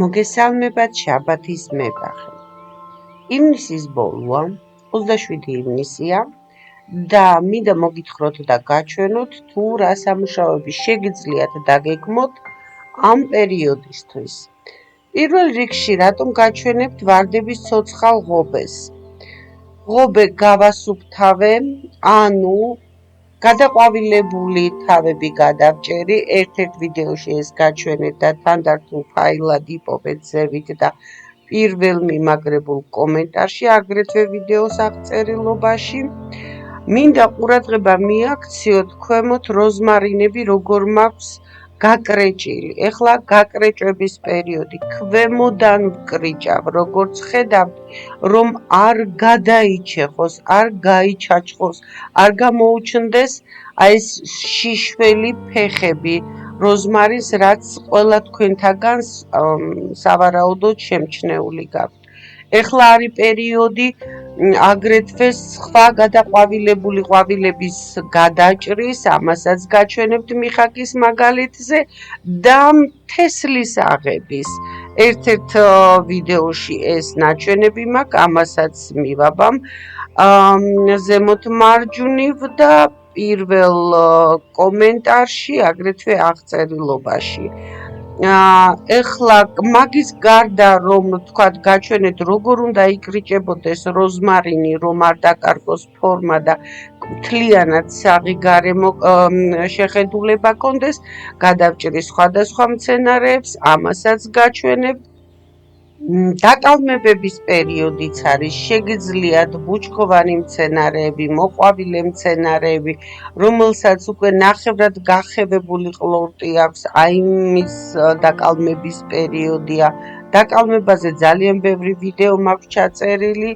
მოგესალმებათ შაბათის მებაღე. ივნისის ბოლოა, 27 ივნისია და მინდა მოგითხროთ და გაჩვენოთ თუ რა სამუშაოები შეგიძლიათ დაგეგმოთ ამ პერიოდისთვის. პირველ რიგში რატომ გაჩვენებთ ვარდების ცოცხალ ღობეს? ღობე გავასუფთავე, ანუ გადაყვავილებული თავები გადავჭერი, ერთ-ერთ ვიდეოში ეს გაჩვენეთ და თანდართულ ფაილად იპოვეთ ზევით და პირველ მიმაგრებულ კომენტარში, აგრეთვე ვიდეოს აღწერილობაში. მინდა ყურადღება მიაქციოთ ქვემოთ როზმარინები როგორ მაქვს გაკრეჭილი. ეხლა გაკრეჭების პერიოდი, ქვემოდან ვკრიჭავ, როგორც ხედავთ, რომ არ გადაიჩეხოს, არ გაიჩაჩხოს, არ გამოუჩნდეს ეს შიშველი ფეხები როზმარის, რაც ყველა თქვენთაგანს სავარაუდოდ შემჩნეული გაქვთ. ეხლა არის პერიოდი აგრეთვე სხვა გადაყვავილებული ყვავილების გადაჭრის, ამასაც გაჩვენებთ მიხაკის მაგალითზე და თესლის აღების. ერთ-ერთ ვიდეოში ეს ნაჩვენები მაქვს, ამასაც მივაბამ ზემოთ მარჯვნივ და პირველ კომენტარში, აგრეთვე აღწერილობაში. ეხლა მაგის გარდა რომ თქვათ გაჩვენეთ როგორ უნდა იკრიჭებოდეს როზმარინი, რომ არ დაკარგოს ფორმა და მთლიანად საღი გარემო შეხედულება კონდეს, გადავჭრის სხვადასხვა მცენარეებს, ამასაც გაჩვენებთ. დაკალმებების პერიოდიც არის, შეგიძლიათ ბუჩქოვანი მცენარეები, მოყვავილე მცენარეები, რომელსაც უკვე ნახევრად გახევებული ყლორტი აქვს, აი მის დაკალმების პერიოდია. დაკალმებაზე ძალიან ბევრი ვიდეო მაქვს ჩაწერილი,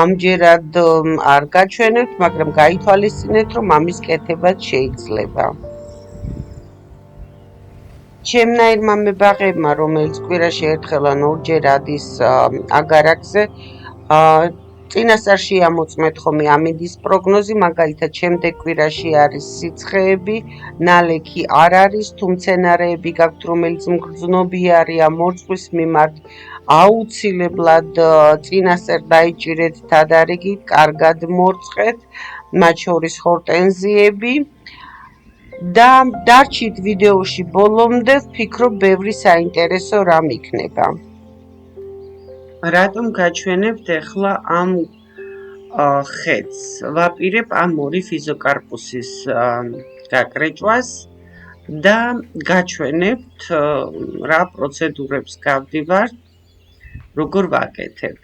ამჯერად არ გაჩვენებთ, მაგრამ გაითვალისწინეთ, რომ ამის კეთებაც შეიძლება. ჩემნაირმა მებაღებმა, რომელიც კვირაში ერთხელ ან ორჯერ ადის აგარაკზე, წინასწარ შეამოწმეთ ხოლმე ამინდის პროგნოზი, მაგალითად შემდეგ კვირაში არის სიცხეები, ნალექი არ არის, თუ მცენარეები გაქვთ, რომელიც მგრძნობიარია მორწყვის მიმართ, აუცილებლად წინასწარ დაიჭირეთ თადარიგით, კარგად მორწყეთ, მათ შორის ჰორტენზიები. და დარჩით ვიდეოში ბოლომდე, ვფიქრობ ბევრი საინტერესო რამ იქნება. რატომ გაჩვენებთ ეხლა ამ ხეთს? ვაპირებ ამ ორი ფიზოკარპუსის გაკრეჭვას და გაჩვენებთ რა პროცედურებს გავდივართ, როგორ ვაკეთებ.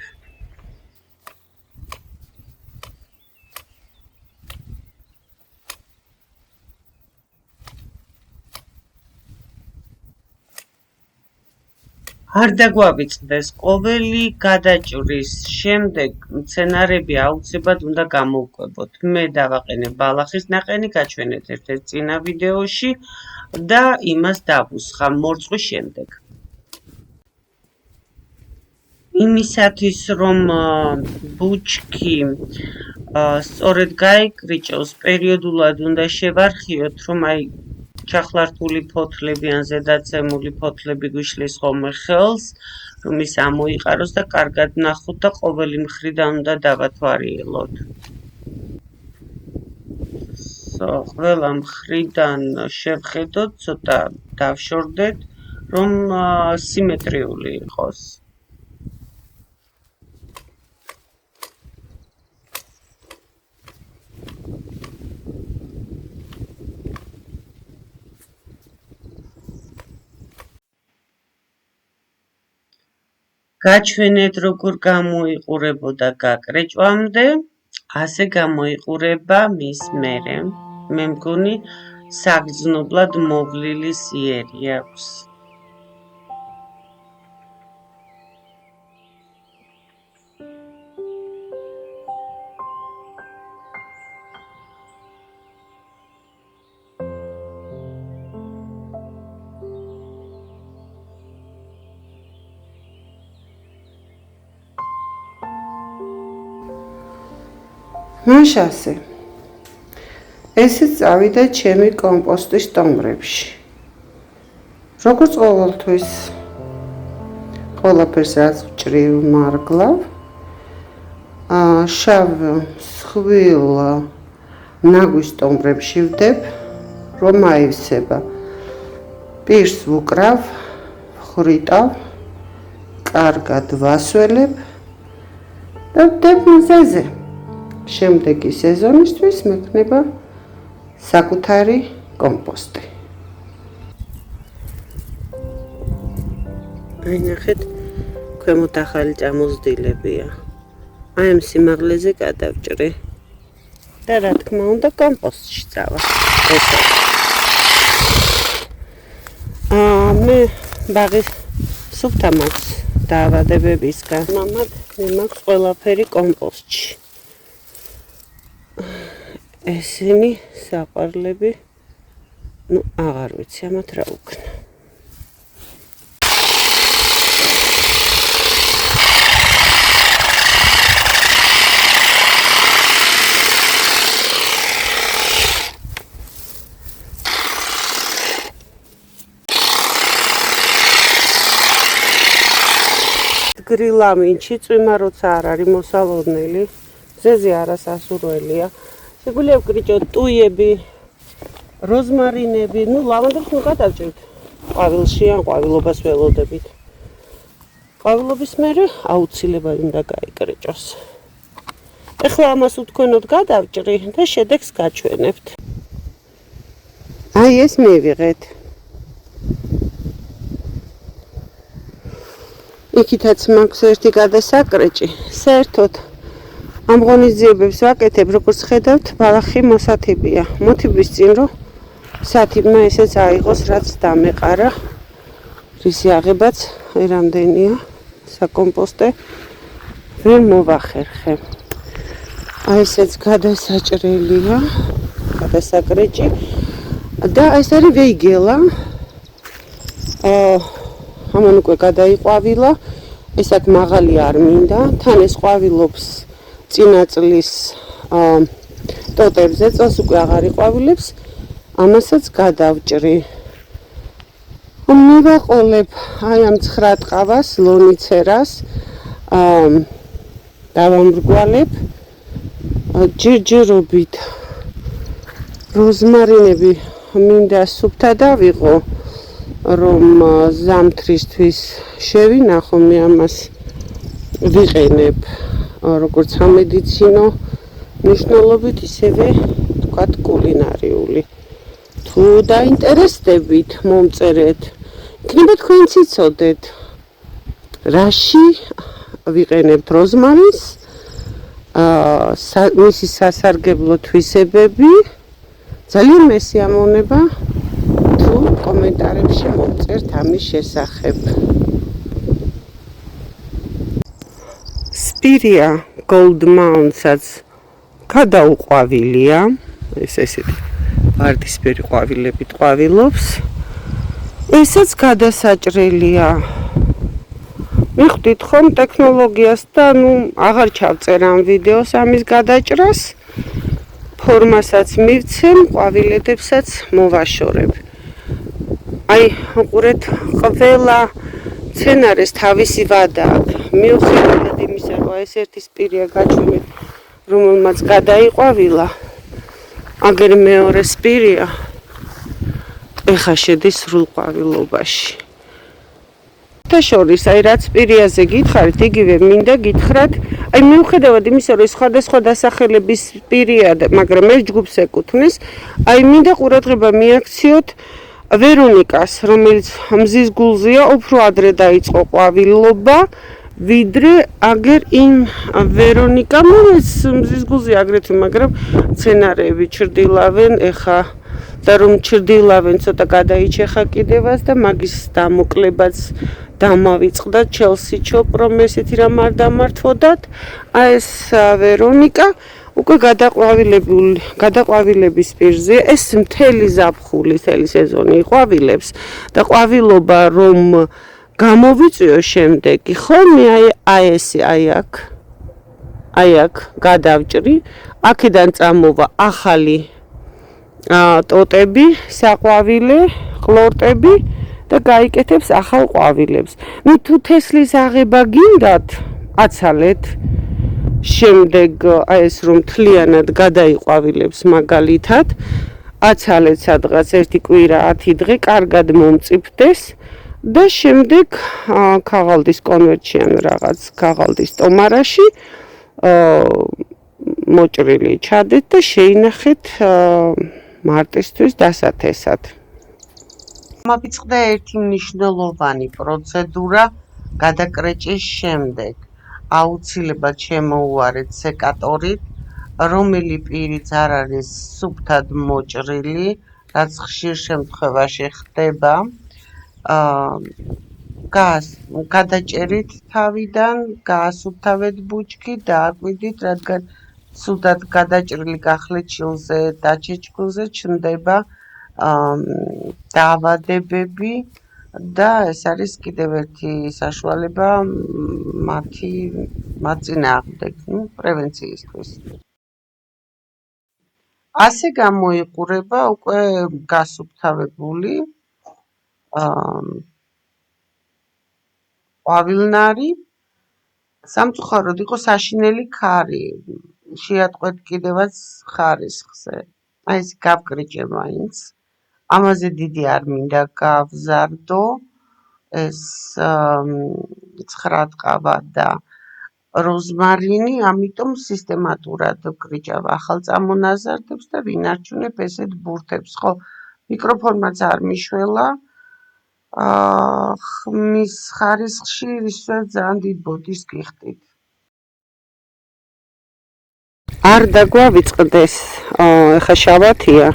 არ დაგვავიწყდეს ყოველი გადაჭრის შემდეგ მცენარეები აუცილებლად უნდა გამოვკვებოთ. მე დავაყენებ ბალახის ნაყენი, გაჩვენეთ ერთ-ერთ წინა ვიდეოში და იმას დავუსხამ მორწყვის შემდეგ. იმისათვის რომ ბუჩქი სწორედ გაიკრიჭოს, პერიოდულად უნდა შევარხიოთ, რომ აი ჩახლართული ფოთლები ან ზედაცემული ფოთლები გვიშლის ხოლმე ხელს, რომ ის ამოიყაროს და კარგად ნახოთ და ყოველი მხრიდან უნდა დავათვალიეროთ. ყველა მხრიდან შევხედოთ, ცოტა დავშორდეთ, რომ სიმეტრიული იყოს. გაჩვენეთ როგორ გამოიყურებოდა გაკრეჭვამდე, ასე გამოიყურება მის მერე. მე მგონი საგრძნობლად მოვლილი სიერი აქვს. მაშასე ესეც წავიდა ჩემი კომპოსტის სტომრებში. როგორც ყოველთვის ყველაფერს რაც ვჭრივ მარგლავ. შავ სხვილ ნაგვის სტომბრებში ვდებ, რომ აივსება. პირს ვუკრავ, ვხრიტავ, კარგად ვასველებ და ვდებ მზეზე. შემდეგი სეზონისთვის მექნება საკუთარი კომპოსტი. აი ნახეთ, ქვემოთ ახალი წამოზრდილებია. აი ამ სიმაღლეზე გადავჭრი და რა თქმა უნდა კომპოსტში წავა. ესე. მე ბაღის სუფთა მაქვს დაავადებებისგან. მამად მე მაქვს ყველაფერი კომპოსტში. ესენი საყვარლები, აღარ ვიცი ამათ რა უკნა. გრილამინჩი წვიმა როცა არ არის მოსალოდნელი, მზეზე არასასურველია. შეგვიძლია ვკრიჭოთ ტუიები, როზმარინები, ლავანდებს გადავჭირთ ყვავილში ან ყვავილობას ველოდებით. ყვავილობის მერე აუცილებლად უნდა გაიკრიჭოს. ეხლა ამას უთქვენოდ გადავჭრი და შედეგს გაჩვენებთ. აი ეს მივიღეთ. იქითაც მაქვს ერთი გადასაკრეჭი. საერთოდ ამ ღონისძიებებს ვაკეთებ, როგორც ხედავთ, ბალახი მოსათიბია. მოთიბვის წინ რომ სათიბმა ესეც აიღოს, რაც დამეყარა. რისი აღებაც რამდენია საკომპოსტე ვერ მოვახერხე. აი ესეც გადასაჭრელია, გადასაკრეჭი და ეს არის ვეიგელა. ამან უკვე გადაიყვავილა, ეს აქ მაღალი არ მინდა, თან ეს ყვავილობს წინა წლის ტოტებზე, წელს უკვე აღარ იყვავილებს, ამასაც გადავჭრი. მივაყოლებ აი ამ 9 ტყავას, ლონიცერას, დავამრგვალებ, ჯერჯერობით როზმარინები მინდა სუფთა დავიღო, რომ ზამთრისთვის შევინახო, მე ამას ვიყენებ როგორც სამედიცინო მნიშვნელობით, ისევე თქვათ კულინარიული. თუ დაინტერესდებით, მომწერეთ, იქნება თქვენ ციცოდეთ, რაში ვიყენებთ როზმარინს, მისი სასარგებლო თვისებები, ძალიან მესიამოვნება თუ კომენტარებში მომწერთ ამის შესახებ. სპირია Gold Mountain-საც გადაუყვავილია, ესეთი ვარდისფერი ყვავილებით ყვავილობს. ესაც გადასაჭრელია. მიხვდით ხომ ტექნოლოგიას და აღარ ჩავწერ ამ ვიდეოს ამის გადაჭრას. ფორმასაც მივცემ, ყვავილედებსაც მოვაშორებ. აი, უყურეთ, ყველა მცენარეს თავისი ვადა აქვს. მიუხედავად იმისა, რომ ეს ერთი სპირია გაჩვენეთ, რომელმაც გადაიყვავილა, აგერ მეორე სპირია ეხა შედის სრულ ყვავილობაში. შორის, აი რაც სპირიაზე გითხარით, იგივე მინდა გითხრათ, აი მიუხედავად იმისა, რომ სხვადასხვა დასახელების სპირია, მაგრამ ეს ჯგუფს ეკუთვნის, აი მინდა ყურადღება მიაქციოთ ვერონიკას, რომელიც მზის გულზეა, უფრო ადრე დაიწყო ყვავილობა, ვიდრე აგერ იმ ვერონიკამ, რომელიც მზის გულზეა აგრეთვე, მაგრამ მცენარეები ჩრდილავენ, ეხა და რომ ჩრდილავენ, ცოტა გადაიჩეხა კიდევაც და მაგის დამოკლებაც დამავიწყდა ჩელსი ჩოპრომ ესეთი რამ არ დამართვოდათ. აი ეს ვერონიკა უკვე გადაყვავილების პირზე, ეს მთელი ზაფხული, მთელი სეზონი იყვავილებს და ყვავილობა რომ გამოვიწვიო შემდეგი, ხოლმე აი ესე აი აქ გადავჭრი, აქედან წამოვა ახალი ტოტები, საყვავილე, ყლორტები და გაიკეთებს ახალ ყვავილებს. ნუ თუ თესლის აღება გინდათ, აცალეთ. შემდეგ აი ეს რომ თლიანად გადაიყვავილებს მაგალითად, აცალეთ სადღაც 1 კვირა 10 დღე, კარგად მომწიფდეს და შემდეგ ქაღალდის კონვერტში ან რაღაც ქაღალდის ტომარაში მოჭრილი ჩადეთ და შეინახეთ მარტისთვის დასათესად. Მომიწყდა ერთი მნიშვნელოვანი პროცედურა გადაკრეჭის შემდეგ. აუცილებლად შემოუარეთ სეკატორით, რომელი პირიც არ არის სუფთად მოჭრილი, რაც ხშირ შემთხვევაში ხდება. გადაჭერით თავიდან, გაასუფთავეთ ბუჩქი, დააკვირდით, რადგან სუდად გადაჭრილი გახლეთ შილზე, დაჩეჩქულზე ჩნდება დაავადებები და ეს არის კიდევ ერთი საშუალება მათ წინააღმდეგ, პრევენციისთვის. ასე გამოიყურება უკვე გასუფთავებული ყვავილნარი, სამწუხაროდ იყო საშინელი ქარი, შეატყვეთ კიდევაც ხარისხზე. აი ეს გავკრიჭე მაინც. ამაზე დიდი არ მინდა გავზარდო, ეს 9 ტყავა და როზმარინი, ამიტომ სისტემატურად ვკრიჭავ ახალ წამონაზარდებს და ვინარჩუნებ ესეთ ბურთებს. ხო, მიკროფონმაც არ მიშველა. ხმის ხარისხში ისევ ძალიან დიდ ბოდის გიხდით. არ დაგვავიწყდეს, ეხა შავათია,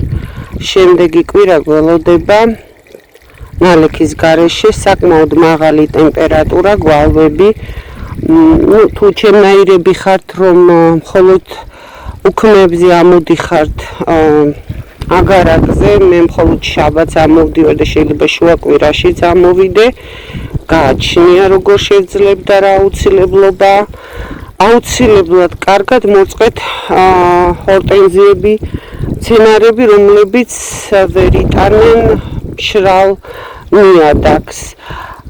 შემდეგი კვირა გველოდება ნალექის გარეშე საკმაოდ მაღალი ტემპერატურა, გვალვები. თუ ჩემნაირები ხართ, რომ მხოლოდ უქმებზე ამოდიხართ აგარაკზე, მე მხოლოდ შაბათს ამოვდივარ და შეიძლება შუა კვირაშიც ამოვიდე. გააჩნია როგორ შეძლებდა რა აუცილებლობა. აუცილებლად კარგად მოწყეთ ჰორტენზიები, მცენარეები, რომლებიც ვერ იტანენ მშრალ ნიადაგს.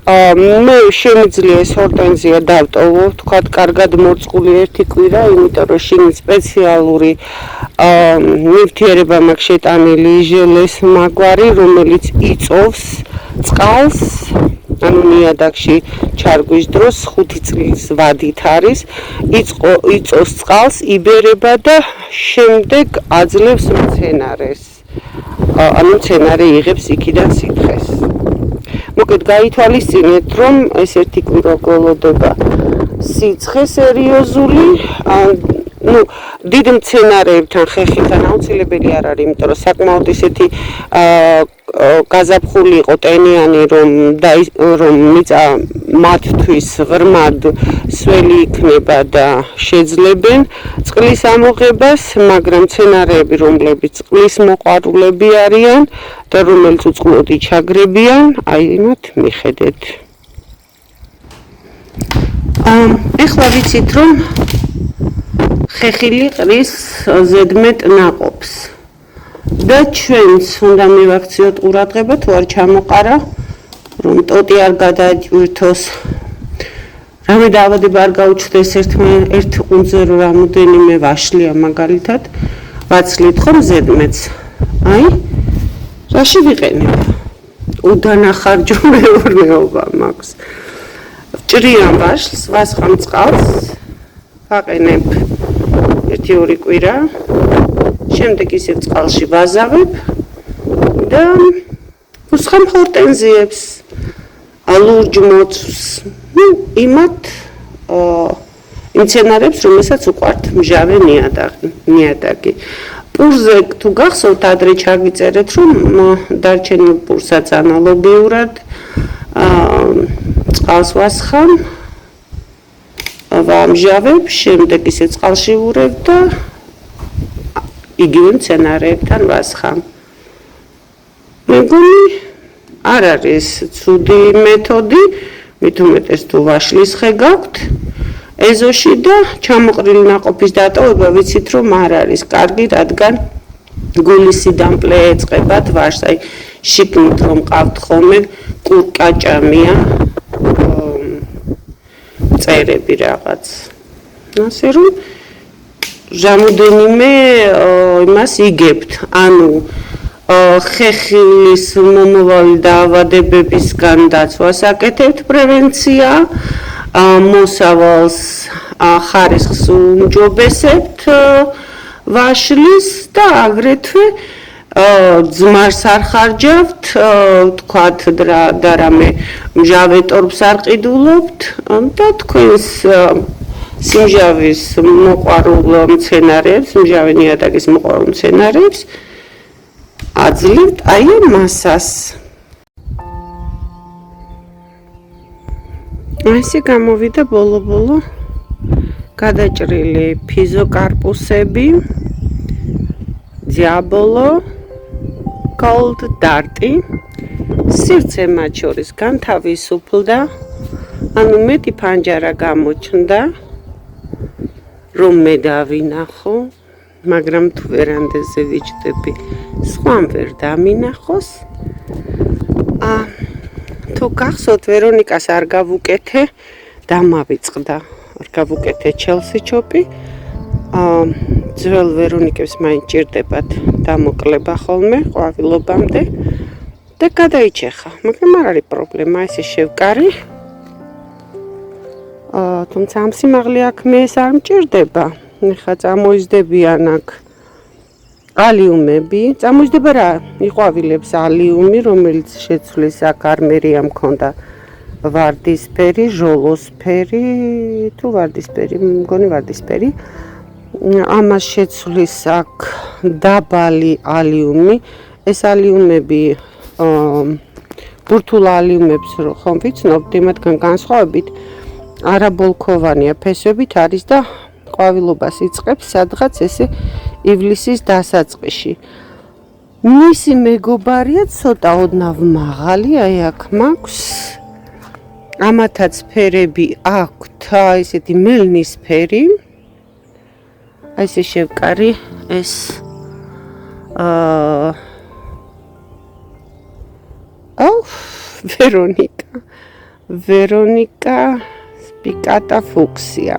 მე შემიძლია ეს ჰორტენზია დავტოვო, თქვათ კარგად მორწყული 1 კვირა, იმიტომ რომ შიგნით სპეციალური ნივთიერება მაქვს შეტანილი ჟელეს მაგვარი, რომელიც იწოვს წყალს, ანუ ნიადაგში ჩარგვის დროს 5 წლის ვადით არის, იწოვს წყალს, იბერება და შემდეგ აძლევს მცენარეს. ანუ მცენარე იღებს იქიდან სითხეს. მოკლედ გაითვალისწინეთ, რომ ეს 1 კვირა გველოდება სიცხე სერიოზული, დიდ მცენარეებთან ხეხილთან აუცილებელი არ არის, იმიტომ რომ საკმაოდ ისეთი გაზაფხული იყო ტენიანი, რომ მიწა მათთვის ღრმად სველი იქნება და შეძლებენ წყლის ამოღებას, მაგრამ მცენარეები, რომლებიც წყლის მოყვარულები არიან და რომელიც უწყლოდ იჩაგრებიან, აი იმათ მიხედეთ. ეხლა ვიცით, რომ ხეხილი ყრის ზედმეტ ნაყოფს. და ჩვენც უნდა მივაქციოთ ყურადღება, თუ არ ჩამოყარა, რომ ტოტი არ გადააჭვირთოს, რამე დაავადება არ გაუჩნდეს ერთ ყუნწზე, რომ რამოდენიმე ვაშლია მაგალითად, ვაცლით ხომ ზედმეტს. აი, რაში ვიყენებ? უდანახარჯო მეურნეობა მაქვს. ვჭრიან ვაშლს, ვასხამ წყალს, ვაყენებ 1-2 კვირა. შემდეგ ისევ წყალში ვაზავებ და უსხამ ჰორტენზიებს, ლურჯ მოცვს, იმათ მცენარებს, რომელსაც უყვართ მჟავე ნიადაგი. პურზე თუ გახსოვთ, ადრე ჩაგიწერეთ, რომ დარჩენილ პურსაც ანალოგიურად წყალს ვასხამ, ვამჟავებ, შემდეგ ისე წყალში ვურევ და იგივე მცენარეებთან ვასხამ. მეგონი არ არის ცუდი მეთოდი, მით უმეტეს თუ ვაშლის ხე გაქვთ ეზოში და ჩამოყრილი ნაყოფის დატოვება ვიცით, რომ არ არის კარგი, რადგან გულის სიდამპლე ეწყებათ ვაშს. აი შიგნით რომ ყავთ ხოლმე კურკაჭამია წერები რაღაც ასე რომ რამოდენიმე იმას იგებთ ანუ ხეხილის მომავალი დაავადებებისგან დაცვას აკეთებთ პრევენცია მოსავალს ხარისხს უმჯობესებთ ვაშლის და აგრეთვე ძმარს არ ხარჯავთ თქვათ და რამე მჟავე ტორფს არ ყიდულობთ და თქვენს სიმჟავის მოყვარულ მცენარეებს მჟავე ნიადაგის მოყვარულ მცენარეებს აძლევთ აი ამ მასას ესე გამოვიდა ბოლო გადაჭრილი ფიზოკარპუსები ძიაბოლო Cold Darty სივრცე მათ შორის განთავისუფლდა ანუ მეტი ფანჯარა გამოჩნდა რომ მე დავინახო მაგრამ თუ ვერანდაზე ვიჭდები სხვამ ვერ დამინახოს თუ გახსოვთ ვერონიკას არ გავუკეთე დამავიწყდა არ გავუკეთე ჩელსი ჩოპი ძველ ვერონიკებს მაინც ჭირდებათ დამოკლება ხოლმე ყვავილობამდე და გადაიჩეხა მაგრამ არ არის პრობლემა ესე შევკარი თუმცა ამ სიმაღლე აქ მე ეს არ მჭირდება ეხლა წამოიზდებიან აქ ალიუმები წამოიზდება რა იყვავილებს ალიუმი რომელიც შეცვლის აქ არმერია მქონდა ვარდისფერი ჟოლოსფერი თუ ვარდისფერი მგონი ვარდისფერი ამას შეცვლის აქ დაბალი ალიუმი ეს ალიუმები ბურთულ ალიუმებს ხომ ვიცნობთ იმათგან განსხვავებით არაბოლქოვანია ფესვებით არის და ყვავილობას იწყებს სადღაც ესე ივლისის დასაწყისში მისი მეგობარია ცოტა ოდნავ მაღალი აი აქ მაქვს ამათაც ფერები აქვთ ესეთი მელნისფერი აი ესე შევკარი ეს ვერონიკა სპიკატა ფუქსია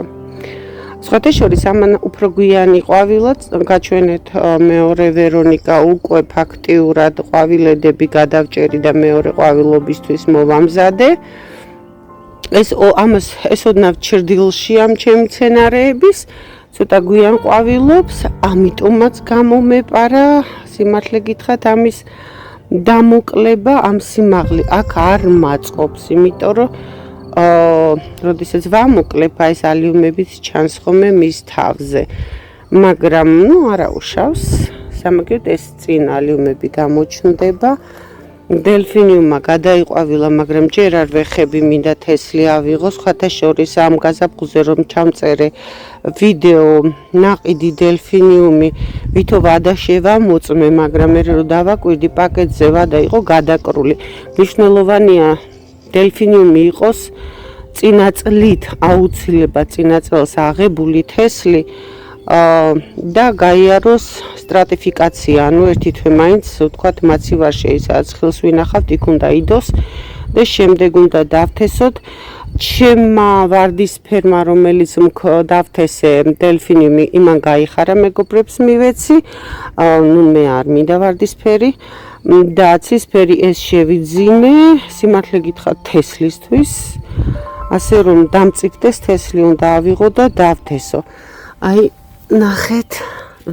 სხვათა შორის ამან უფრო გვიანი ყვავილად გაჩვენეთ მეორე ვერონიკა უკვე ფაქტიურად ყვავილედები გადავჭერი და მეორე ყვავილობისთვის მოვამზადე ეს ოდნავ ჩრდილში ამ ჩემ მცენარეების ცოტა გვიან ყვავილობს ამიტომაც გამომეპარა სიმართლე გითხრათ ამის დამოკლება ამ სიმაღლე აქ არ მაწყობს იმიტომ რომ როდესაც ვამოკლებ აი ეს ალიუმებიც ჩანს ხოლმე მის თავზე მაგრამ არა უშავს სამაგერად ეს წინ ალიუმები გამოჩნდება დელფინიუმმა გადაიყვავილა მაგრამ ჯერ არ ვეხები მინდა თესლი ავიღო სხვათა შორის ამ გაზაფხულზე რომ ჩამწერე ვიდეო ნაყიდი დელფინიუმი ვითო ვადაშევა მოწმე მაგრამ მე რომ დავაკვირდი პაკეტზე ვადა იყო გადაკრული მნიშვნელოვანია დელფინიუმი იყოს წინაწლით აუცილებლად წინაწელს აღებული თესლი და გაიაროს სტრატიფიკაცია ანუ ერთი თვე მაინც ვთქვათ მაცივარში სადაც ხილს ვინახავთ იქ უნდა იდოს და შემდეგ უნდა დავთესოთ ჩემმა ვარდისფერმა რომელიც დავთესე დელფინიუმი იმან გაიხარა მეგობრებს მივეცი ნუ მე არ მინდა ვარდისფერი და ცისფერი ეს შევიძინე სიმართლე გითხრათ თესლისთვის ასე რომ დამწიფდეს თესლი უნდა ავიღო და დავთესო აი ნახეთ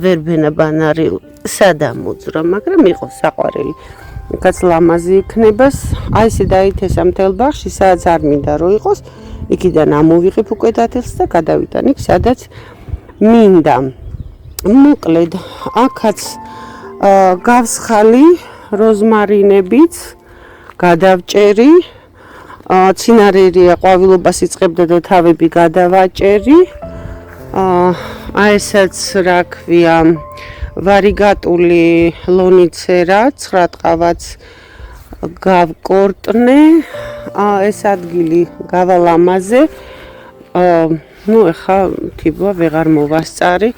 ვერბენა ბანარი სადამოძრა მაგრამ იყო საყვარელი კაც ლამაზი იქნებას აი ესე დაითესა მთელ ბაღში სადაც არ მინდა რომ იყოს იქიდან ამოვიღებ უკვე დათესს და გადავიტან იქ სადაც მინდა მოკლედ აქაც გავსხალი როზმარინებიც გადავჭერი ცინარერია ყვავილობას იწყებდა და თავები გადავაჭერი აი ესაც რა ქვია ვარიგატული ლონიცერა 9 ტყავაც გავკორტნე ეს ადგილი გავალამაზე ნუ ეხა თიბა ვეღარ მოვასწარი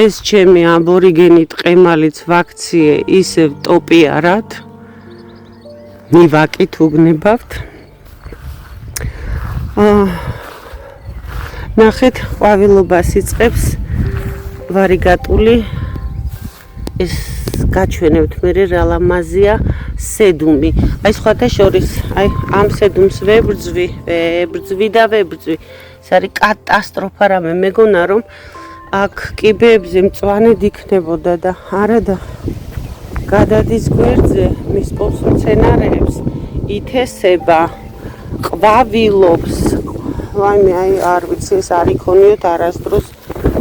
ეს ჩემი აბორიგენი ტყემალიც ვაქციე ისევ ტოპიარად მივაკით უგნებავთ. ნახეთ, ყვავილობას იწყებს ვარიგატული ეს გაჩვენებთ მე რა ლამაზია სედუმი. აი სხვათა შორის, აი ამ სედუმს ვებრძვი. ეს არის კატასტროფა რამე მეგონა რომ აქ კიბეებზე მწვანედ იქნებოდა და არა და გადადის გვერდზე მის პოს მცენარეებს ითესება ყვავილობს. ვაიმე აი არ ვიცი ეს არ იქონიოთ არასდროს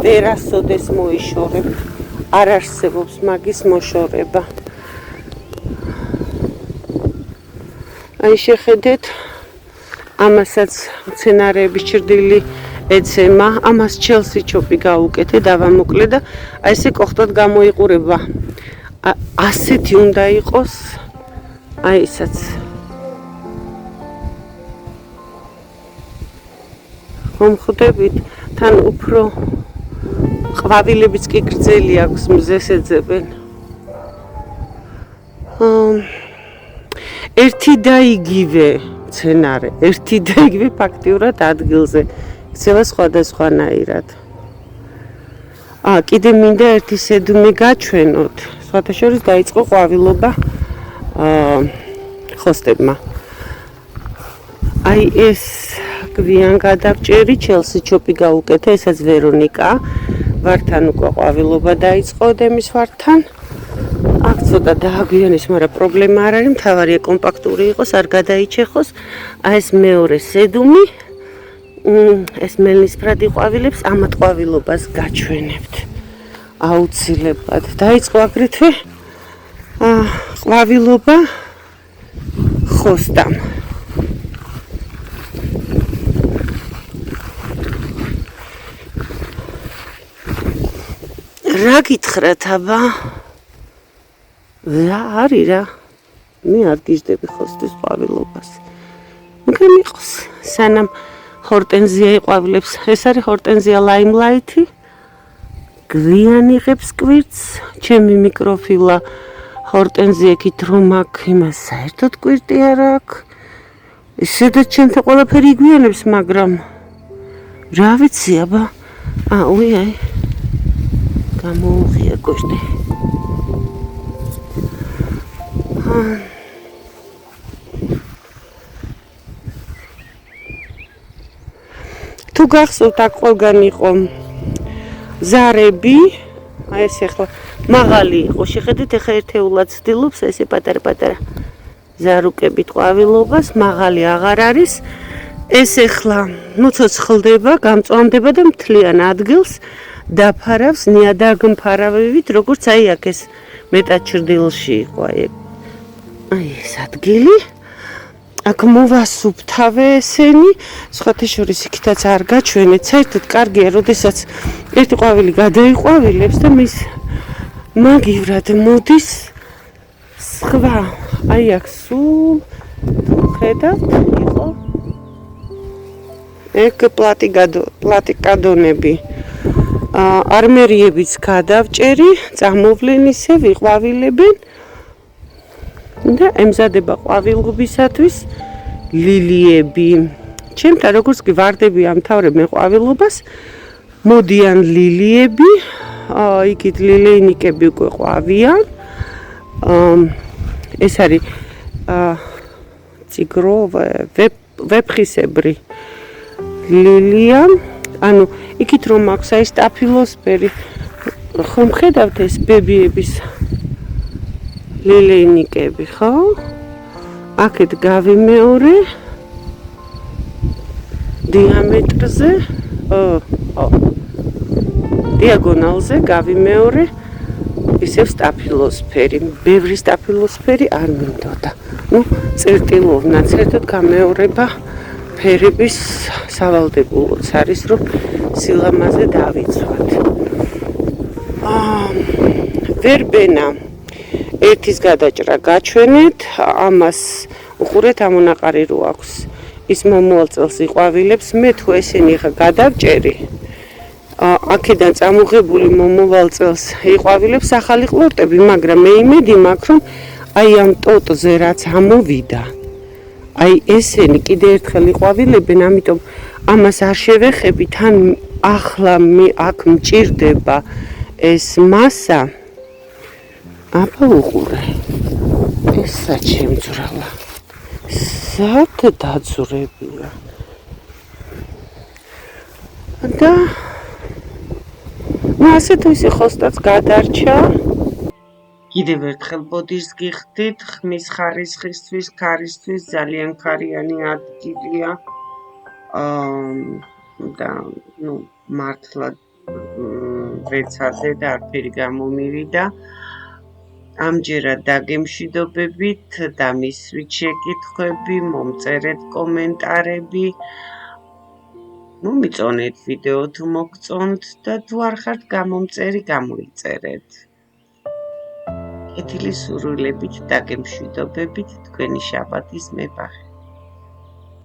ვერასოდეს მოიშორებ. არ არსებობს მაგის მოშორება. აი შეხედეთ ამასაც მცენარეების ჭრდილი ეცემა, ამას ჩელსი ჩოპი გაუკეთე დავამოკლე და აი ესე კოხტად გამოიყურება. ასეთი უნდა იყოს აი ესაც. მომხვდებით თან უფრო ყვავილებიც კი გრძელი აქვს მზეს ეძებენ. ერთი და იგივე მცენარე, ერთი და იგივე ფაქტიურად ადგილზე იქცევა სხვადასხვანაირად. კიდე მინდა ერთი სედუმი გაჩვენოთ. სხვათა შორის დაიწყო ყვავილობა ხოსტებმა. აი ეს გვიან გადავჭერი ჩელსი ჩოპი გაუკეთე, ესაც ვერონიკა. ვართან უკვე ყვავილობა დაიწყო დემის ვართან. აქ ცოტა დააგვიანეს, მაგრამ პრობლემა არ არის, მთავარია კომპაქტური იყოს, არ გადაიჩეხოს. აი ეს მეორე სედუმი. ეს მელნისფრადი ყვავილებს ამათ ყვავილობას გაჩვენებთ. აუცილებლად. დაიწყო აგრეთვე ყვავილობა ხოსტამ. რა გითხრათ აბა? რა არის რა? მე არ გიждები ხოსტის ყვავილობას. მაგრამ იყოს სანამ ჰორტენზია იყვავილებს. ეს არის ჰორტენზია ლაიმლაითი. გვიან იღებს კვირტს. ჩემი მიკროფილა ჰორტენზია იქით რომ აქ იმას საერთოდ კვირტი არ აქვს. ისედაც ჩემთა ყველაფერი იგვიანებს, მაგრამ რა ვიცი აბა? უი გამოუღია გოშტი. თუ გახსოვთ აქ ყველგან იყო ზარები, აი ეს ახლა მაღალი იყო, შეხედეთ ახლა ერთეულად ცდილობს ესე პატარ-პატარა ზარუკებით ყვავილობას, მაღალი აღარ არის. ეს ახლა მოცოცხლდება, გამწვავდება და მთლიან ადგილს დაფარავს ნიადაგმფარავებით, როგორც აი აქ ეს მეტად ჭრდილში იყო აი ეს ადგილი. აქ მოვასუფთავე ესენი, სხვათა შორის იქითაც არ გაჩვენეთ. საერთოდ კარგია, როდესაც ერთი ყვავილი გადაიყვავილებს და მის მაგივრად მოდის სხვა. აი აქ სულ თუ ხედავთ იყო ეგ პლატიკადონები. არმერიებიც გადავჭერი, წამოვლენ ისე ვიყვავილებენ და ემზადება ყვავილობისათვის ლილიები. ჩემთან როგორც კი ვარდები ამთავრებ მე ყვავილობას, მოდიან ლილიები, იქით ლილეინიკები უკვე ყვავიან. ეს არის ციგრო ვეფხისებრი ლილია. ანუ იქით რომ აქვს აი სტაფილოსფერი, ხომ ხედავთ ეს ბებიების ლილეინიკები, ხო? აქეთ გავიმეორე დიამეტრზე, დიაგონალზე გავიმეორე ისევ სტაფილოსფერი. ბევრი სტაფილოსფერი არ მინდოდა. წერტილოვნად საერთოდ გამეორება ფერების სავალდებულოც არის, რომ სილამაზე დავიცვათ. ვერბენა ერთის გადაჭრა გაჩვენეთ, ამას უყურეთ ამონაყარი რო აქვს. ის მომავალ წელს იყვავილებს, მე თუ ესენი ხა გადავჭერი. აქედან წამოღებული მომავალ წელს იყვავილებს ახალი ყლორტები, მაგრამ მე იმედი მაქვს, რომ აი ამ ტოტზე რაც ამოვიდა, აი ესენი კიდე ერთხელ იყვავილებენ, ამიტომ ამას არ შევეხები, თან ახლა აქ მჭირდება ეს მასა. აბა უყურე, ეს საჩემძვრალა, სად დაძვრებია და ასე თუ ისე խոսტაც გადარჩა. კიდევ ერთხელ ბოდიშს გიხდით, ხმის ხარისხისთვის, ქარისთვის ძალიან ქარიანი ადგილია. და მართლა ვეცადე და არაფერი გამომივიდა. ამჯერად დაგემშვიდობებით და მისვით შეკითხვები, მომწერეთ კომენტარები. მომიწონეთ ვიდეო თუ მოგწონთ და თუ არ ხართ გამომწერი, გამოიწერეთ. კეთილი სურვილებით, დაგემშვიდობებით, თქვენი შაბათის მებაღე.